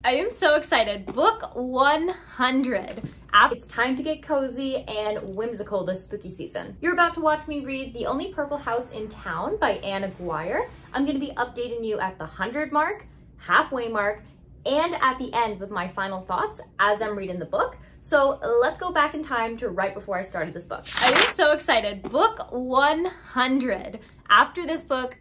I am so excited. Book 100. It's time to get cozy and whimsical this spooky season. You're about to watch me read The Only Purple House in Town by Anna Guire. I'm going to be updating you at the 100 mark, halfway mark, and at the end with my final thoughts as I'm reading the book. So let's go back in time to right before I started this book. I am so excited. Book 100. After this book,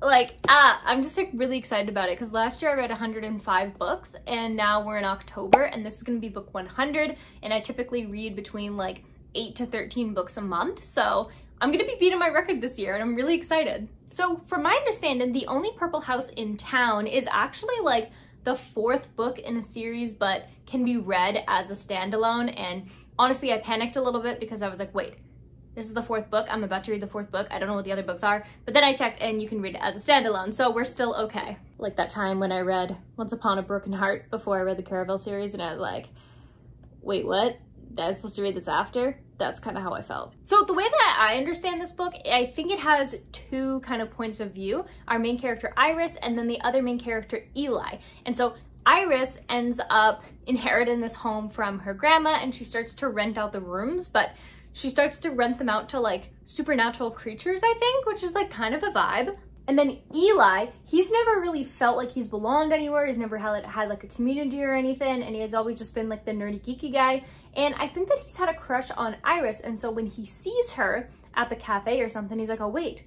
I'm just really excited about it because last year I read 105 books and now we're in October and this is going to be book 100, and I typically read between 8 to 13 books a month. So I'm going to be beating my record this year and I'm really excited. So from my understanding, The Only Purple House in Town is actually the 4th book in a series, but can be read as a standalone. And honestly, I panicked a little bit because I was like, wait, this is the 4th book. I'm about to read the 4th book. I don't know what the other books are. But then I checked and you can read it as a standalone. So we're still okay. Like that time when I read Once Upon a Broken Heart before I read the Caravel series and I was like, wait, what? I was supposed to read this after? That's kind of how I felt. So the way that I understand this book, I think it has 2 kind of points of view. Our main character Iris and then the other main character Eli. And so Iris ends up inheriting this home from her grandma and she starts to rent out the rooms, but she starts to rent them out to supernatural creatures, I think, which is kind of a vibe. And then Eli, he's never really felt like he's belonged anywhere. He's never had a community or anything. And he has always just been the nerdy geeky guy. And I think that he's had a crush on Iris. And so when he sees her at the cafe or something, he's like, oh wait,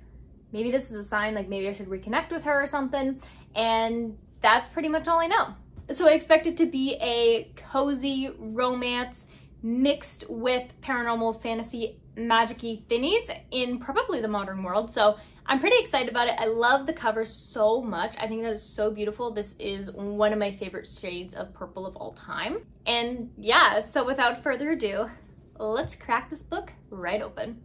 maybe this is a sign, maybe I should reconnect with her or something. And that's pretty much all I know. So I expect it to be a cozy romance mixed with paranormal fantasy magic-y thingies in probably the modern world. So I'm pretty excited about it. I love the cover so much. I think that is so beautiful. This is one of my favorite shades of purple of all time. And yeah, so without further ado, let's crack this book right open.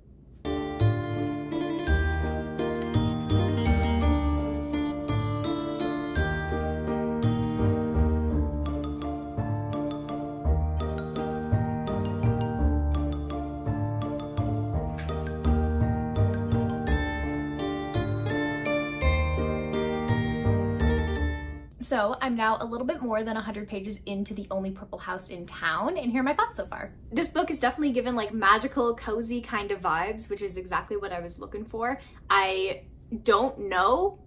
So I'm now a little bit more than 100 pages into The Only Purple House in Town, and here are my thoughts so far. This book is definitely given magical, cozy kind of vibes, which is exactly what I was looking for. I don't know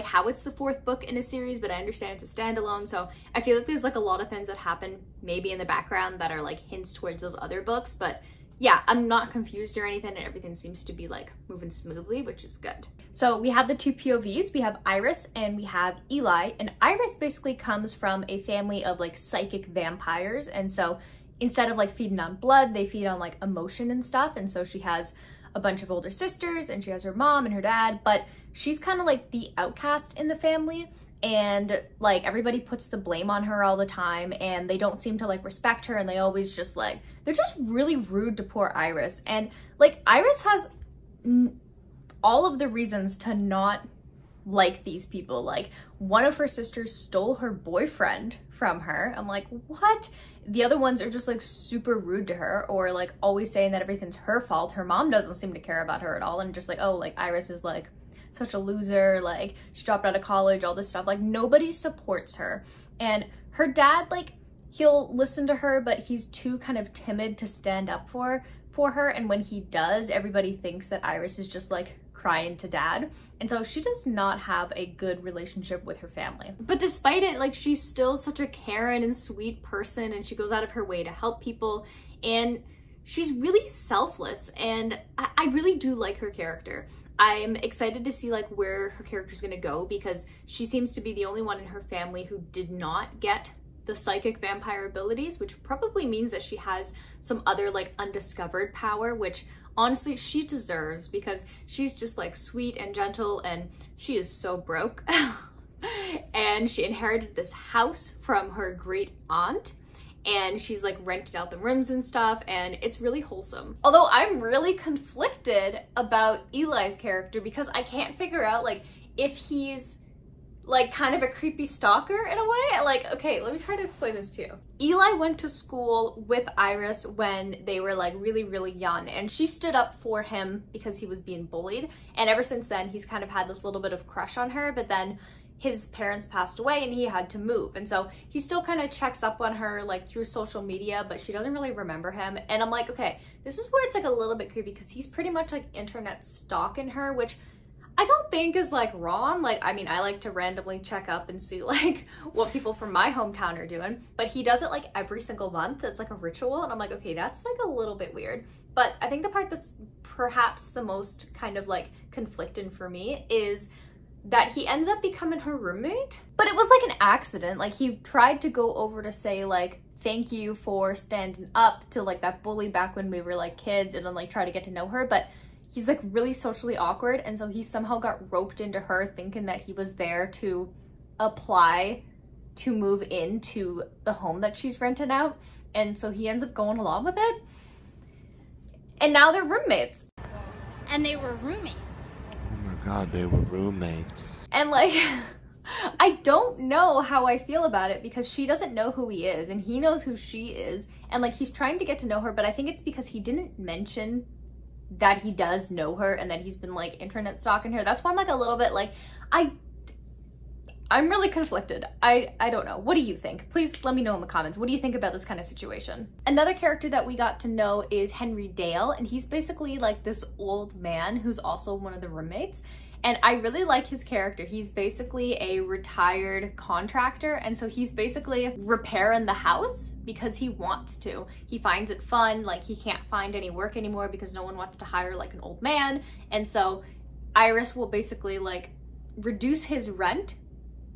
how it's the 4th book in a series, but I understand it's a standalone, so I feel like there's a lot of things that happen maybe in the background that are hints towards those other books, but yeah, I'm not confused or anything, and everything seems to be moving smoothly, which is good. So we have the 2 POVs. We have Iris and we have Eli, and Iris basically comes from a family of psychic vampires, and so instead of feeding on blood, they feed on emotion and stuff, and so she has a bunch of older sisters and she has her mom and her dad, but she's kind of the outcast in the family. And everybody puts the blame on her all the time and they don't seem to respect her, and they always just they're just really rude to poor Iris. And Iris has all of the reasons to not like these people. One of her sisters stole her boyfriend from her. I'm like, what? The other ones are just super rude to her, or always saying that everything's her fault. Her mom doesn't seem to care about her at all, and just oh, Iris is such a loser, she dropped out of college, all this stuff. Nobody supports her. And her dad, he'll listen to her, but he's too kind of timid to stand up for her. And when he does, everybody thinks that Iris is just crying to dad. And so she does not have a good relationship with her family. But despite it, she's still such a caring and sweet person, and she goes out of her way to help people. And she's really selfless, and I really do like her character. I'm excited to see where her character's gonna go, because she seems to be the only one in her family who did not get the psychic vampire abilities, which probably means that she has some other undiscovered power, which honestly she deserves, because she's just sweet and gentle, and she is so broke. And she inherited this house from her great aunt, and she's rented out the rooms and stuff, and it's really wholesome. Although I'm really conflicted about Eli's character, because I can't figure out if he's kind of a creepy stalker in a way. Okay, let me try to explain this to you. Eli went to school with Iris when they were really, really young, and she stood up for him because he was being bullied. And ever since then, he's kind of had this little bit of crush on her, but then his parents passed away and he had to move. And so he still kind of checks up on her like through social media, but she doesn't really remember him. And I'm like, okay, this is where it's like a little bit creepy because he's pretty much like internet stalking her, which I don't think is like wrong. Like, I mean, I like to randomly check up and see like what people from my hometown are doing, but he does it like every single month. It's like a ritual. And I'm like, okay, that's like a little bit weird. But I think the part that's perhaps the most kind of like conflicting for me is that he ends up becoming her roommate. But it was like an accident. Like, he tried to go over to say like, thank you for standing up to like that bully back when we were like kids, and then like try to get to know her. But he's like really socially awkward, and so he somehow got roped into her thinking that he was there to apply to move into the home that she's renting out. And so he ends up going along with it. And now they're roommates. And they were roommates. Oh my god, they were roommates. And like, I don't know how I feel about it because she doesn't know who he is and he knows who she is. And like, he's trying to get to know her, but I think it's because he didn't mention that he does know her and that he's been like internet stalking her. That's why I'm like a little bit like, I'm really conflicted. I don't know. What do you think? Please let me know in the comments. What do you think about this kind of situation? Another character that we got to know is Henry Dale, and he's basically like this old man who's also one of the roommates. And I really like his character. He's basically a retired contractor, and so he's basically repairing the house because he wants to. He finds it fun, like he can't find any work anymore because no one wants to hire like an old man. And so Iris will basically like reduce his rent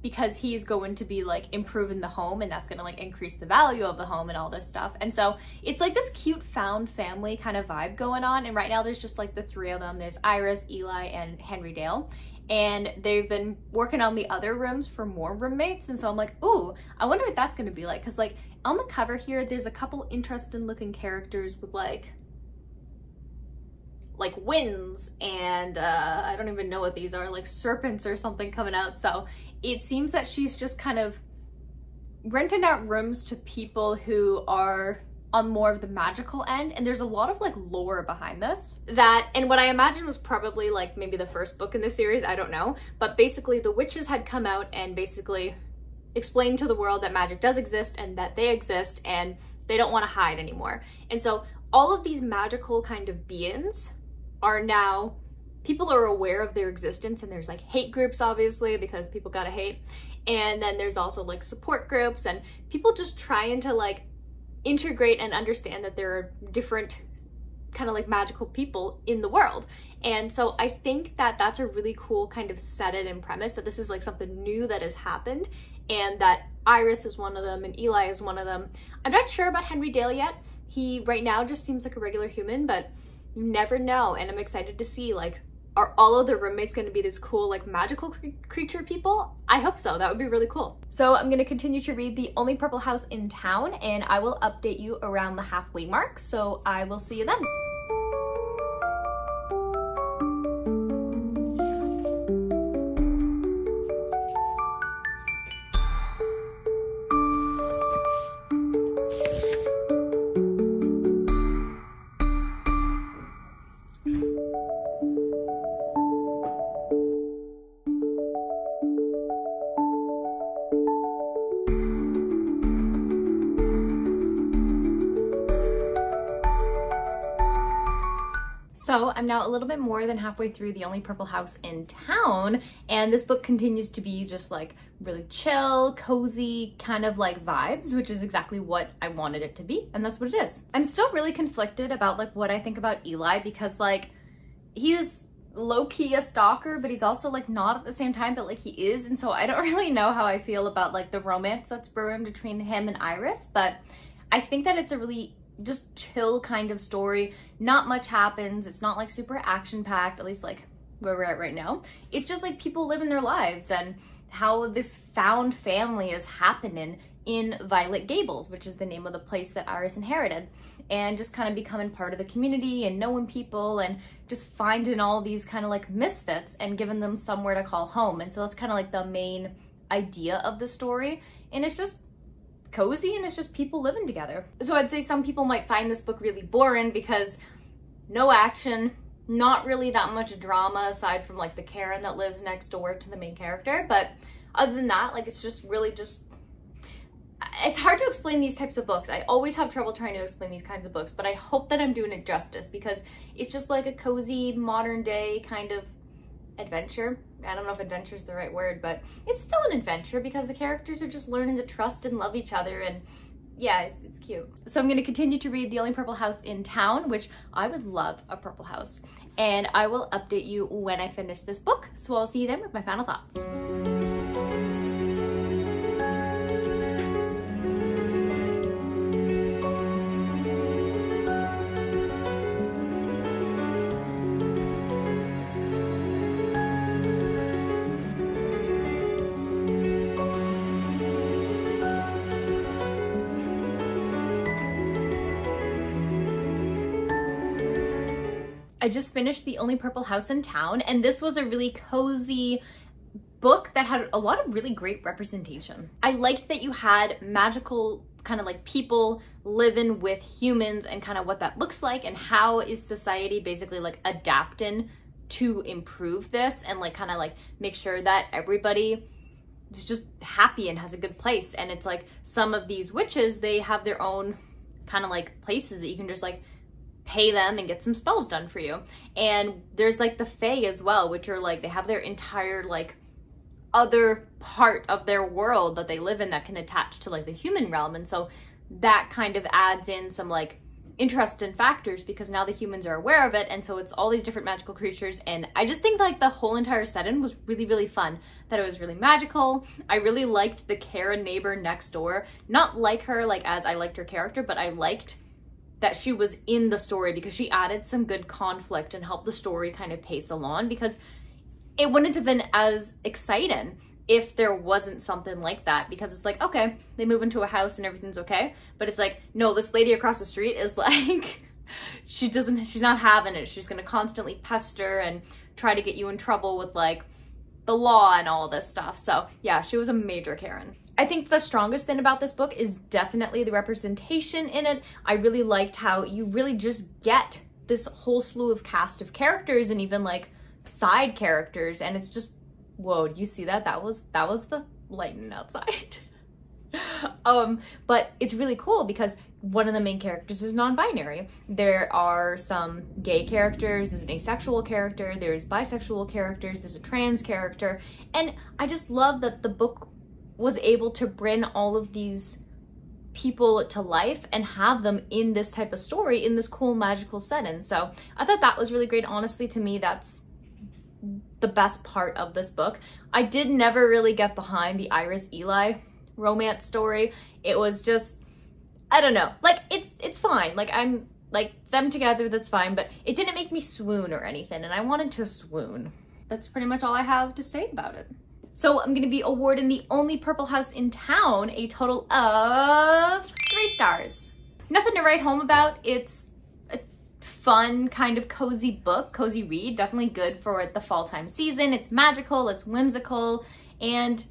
because he's going to be like improving the home, and that's gonna like increase the value of the home and all this stuff. And so it's like this cute found family kind of vibe going on. And right now there's just like the three of them. There's Iris, Eli, and Henry Dale. And they've been working on the other rooms for more roommates. And so I'm like, ooh, I wonder what that's gonna be like. Cause like on the cover here, there's a couple interesting looking characters with like winds and I don't even know what these are, like serpents or something coming out. So it seems that she's just kind of renting out rooms to people who are on more of the magical end. And there's a lot of like lore behind this that, and what I imagine was probably like maybe the first book in the series, I don't know. But basically the witches had come out and basically explained to the world that magic does exist and that they exist and they don't want to hide anymore. And so all of these magical kind of beings are now, people are aware of their existence, and there's like hate groups obviously because people gotta hate, and then there's also like support groups and people just trying to like integrate and understand that there are different kind of like magical people in the world. And so I think that that's a really cool kind of set it and premise, that this is like something new that has happened and that Iris is one of them and Eli is one of them. I'm not sure about Henry Dale yet. He right now just seems like a regular human, but you never know. And I'm excited to see, like, are all of the roommates going to be this cool like magical creature people? I hope so. That would be really cool. So I'm going to continue to read The Only Purple House in Town, and I will update you around the halfway mark. So I will see you then. So I'm now a little bit more than halfway through The Only Purple House in Town, and this book continues to be just like really chill, cozy kind of like vibes, which is exactly what I wanted it to be, and that's what it is. I'm still really conflicted about like what I think about Eli, because like he's low-key a stalker, but he's also like not at the same time, but like he is, and so I don't really know how I feel about like the romance that's brewing between him and Iris. But I think that it's a really just chill kind of story. Not much happens. It's not like super action-packed, at least like where we're at right now. It's just like people living their lives and how this found family is happening in Violet Gables, which is the name of the place that Iris inherited, and just kind of becoming part of the community and knowing people and just finding all these kind of like misfits and giving them somewhere to call home. And so that's kind of like the main idea of the story, and it's just cozy and it's just people living together. So I'd say some people might find this book really boring because no action, not really that much drama aside from like the Karen that lives next door to the main character, but other than that, like, it's just really just, it's hard to explain these types of books. I always have trouble trying to explain these kinds of books, but I hope that I'm doing it justice because it's just like a cozy modern day kind of adventure. I don't know if adventure is the right word, but it's still an adventure because the characters are just learning to trust and love each other, and yeah, it's cute. So I'm going to continue to read The Only Purple House in Town, which I would love a purple house, and I will update you when I finish this book. So I'll see you then with my final thoughts. I just finished The Only Purple House in Town, and this was a really cozy book that had a lot of really great representation. I liked that you had magical kind of like people living with humans and kind of what that looks like and how is society basically like adapting to improve this and like kind of like make sure that everybody is just happy and has a good place. And it's like some of these witches, they have their own kind of like places that you can just like pay them and get some spells done for you. And there's like the Fae as well, which are like, they have their entire like other part of their world that they live in that can attach to like the human realm. And so that kind of adds in some like interesting factors because now the humans are aware of it. And so it's all these different magical creatures. And I just think like the whole entire setting was really, really fun, that it was really magical. I really liked the Karen neighbor next door. Not like her, like as I liked her character, but I liked that she was in the story because she added some good conflict and helped the story kind of pace along, because it wouldn't have been as exciting if there wasn't something like that, because it's like, okay, they move into a house and everything's okay, but it's like, no, this lady across the street is like, she's not having it. She's gonna constantly pester and try to get you in trouble with like the law and all this stuff. So yeah, she was a major Karen. I think the strongest thing about this book is definitely the representation in it. I really liked how you really just get this whole slew of cast of characters and even like side characters, and it's just, whoa, do you see that? That was the lightning outside. But it's really cool because one of the main characters is non-binary. There are some gay characters, there's an asexual character, there's bisexual characters, there's a trans character, and I just love that the book was able to bring all of these people to life and have them in this type of story in this cool magical setting. So I thought that was really great. Honestly, to me, that's the best part of this book. I did never really get behind the Iris Eli romance story. It was just, I don't know, like it's fine. Like I'm like them together, that's fine, but it didn't make me swoon or anything, and I wanted to swoon. That's pretty much all I have to say about it. So I'm gonna be awarding The Only Purple House in Town a total of 3 stars. Nothing to write home about. It's a fun kind of cozy book, cozy read, definitely good for the fall time season. It's magical, it's whimsical, and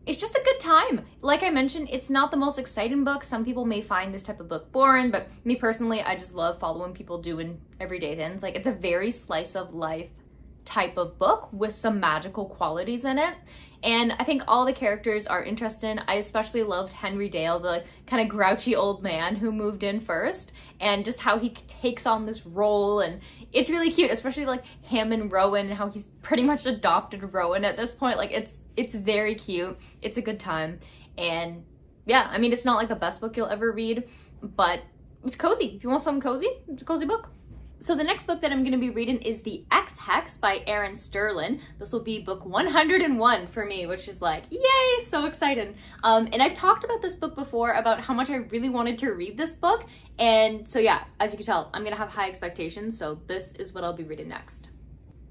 it's just a good time. Like I mentioned, it's not the most exciting book. Some people may find this type of book boring, but me personally, I just love following people doing everyday things. Like, it's a very slice of life type of book with some magical qualities in it. And I think all the characters are interesting. I especially loved Henry Dale, the kind of grouchy old man who moved in first, and just how he takes on this role. And it's really cute, especially like him and Rowan, and how he's pretty much adopted Rowan at this point. Like it's very cute. It's a good time. And yeah, I mean, it's not like the best book you'll ever read, but it's cozy. If you want something cozy, it's a cozy book. So the next book that I'm going to be reading is The X-Hex by Erin Sterling. This will be book 101 for me, which is like, yay, so exciting. And I've talked about this book before, about how much I really wanted to read this book. And so yeah, as you can tell, I'm going to have high expectations. So this is what I'll be reading next.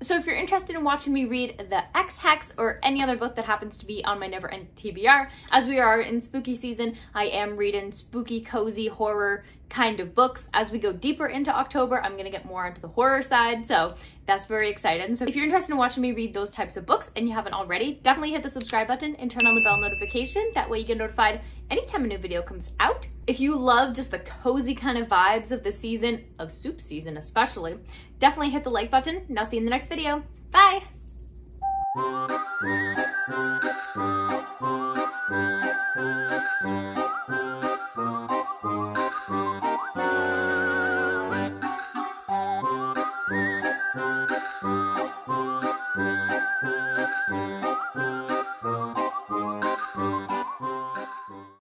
So if you're interested in watching me read The X-Hex or any other book that happens to be on my Never End TBR, as we are in spooky season, I am reading spooky, cozy, horror kind of books. As we go deeper into October, I'm gonna get more onto the horror side, so that's very exciting. So if you're interested in watching me read those types of books and you haven't already, definitely hit the subscribe button and turn on the bell notification. That way you get notified anytime a new video comes out. If you love just the cozy kind of vibes of the season, of soup season especially, definitely hit the like button, and I'll see you in the next video. Bye!